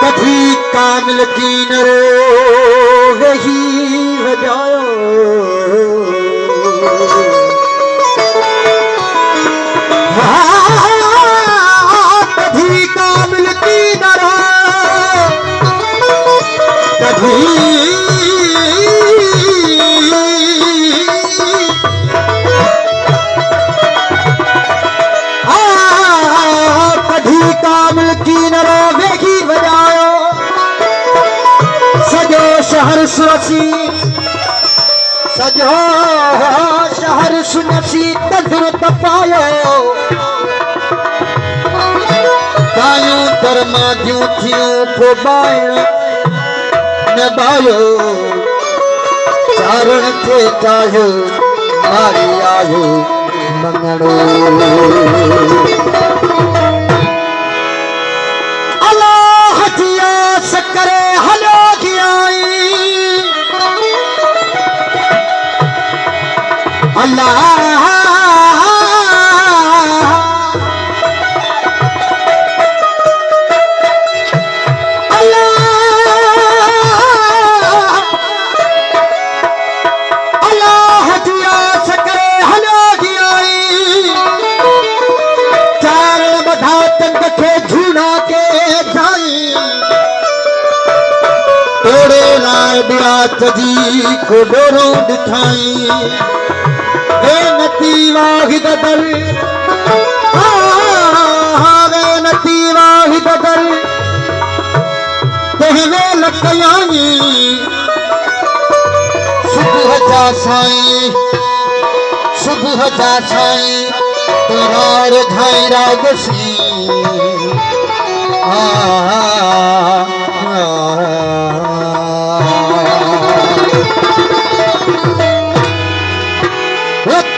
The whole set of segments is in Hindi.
कभी कामिल की न रो वही बजायो कभी कामिल की न रो कभी कामिल की न रो वही बजायो सजो शहर सुरसी सजो शहर सुनसी तंदुर तपायो कायूं दरमा जूं थियूं फोबाइण नबायो चारण थे चायो मारी आयो मंगड़ो करे हलो अल्लाह जी को डोरो दिखाई वे नती वाहिद दल वे नती वाहिद दल तेहवे लकयाई सुबह जा साई सुबह जा साई तोरार धाई रागसी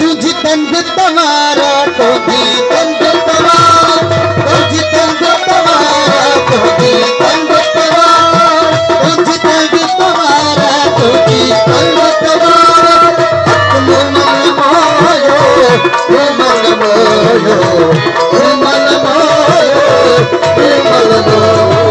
तुझी तंग तवारा तुझी तंग तवारा तुझी तंग तवारा तुझी तंग तवारा तुझी तंग तवारा तुझी तंग तवारा मन मोयो मन मोयो मन मोयो मन मोयो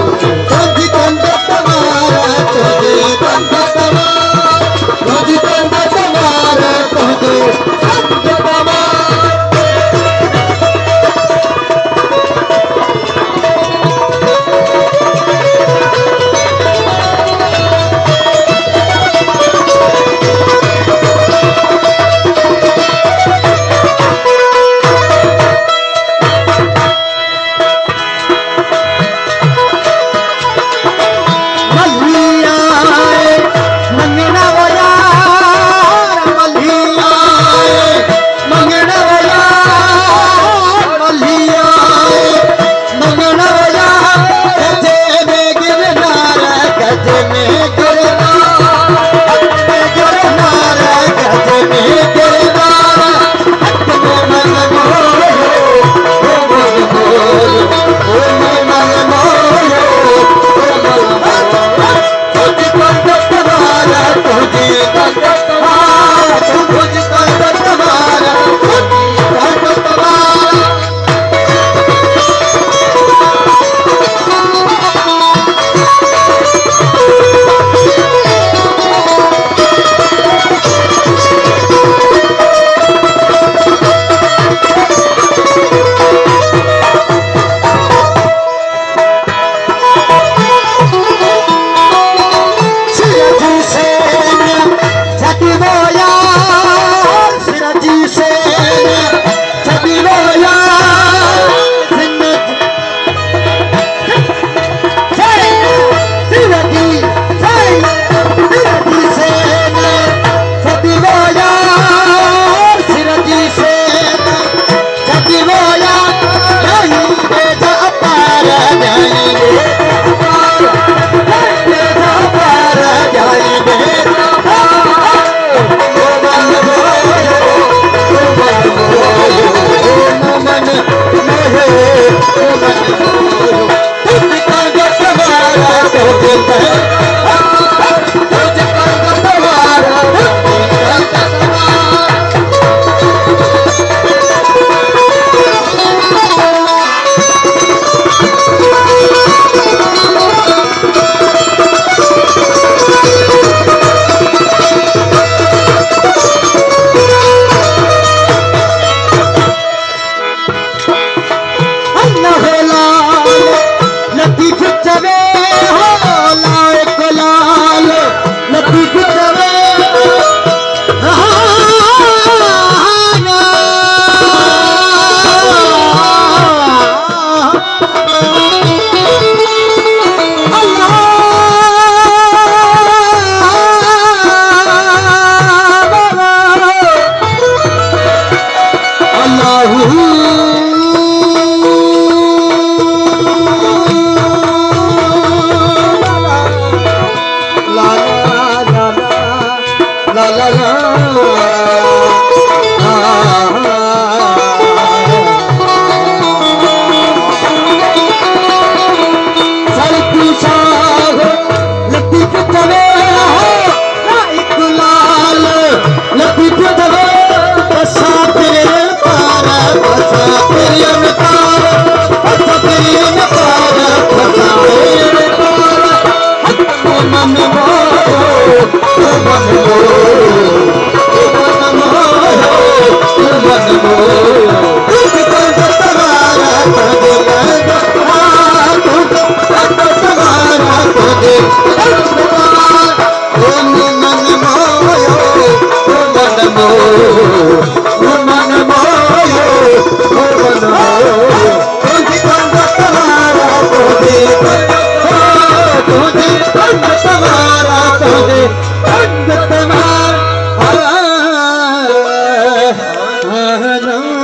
चवे हो लाल लाल लतीफ चवे No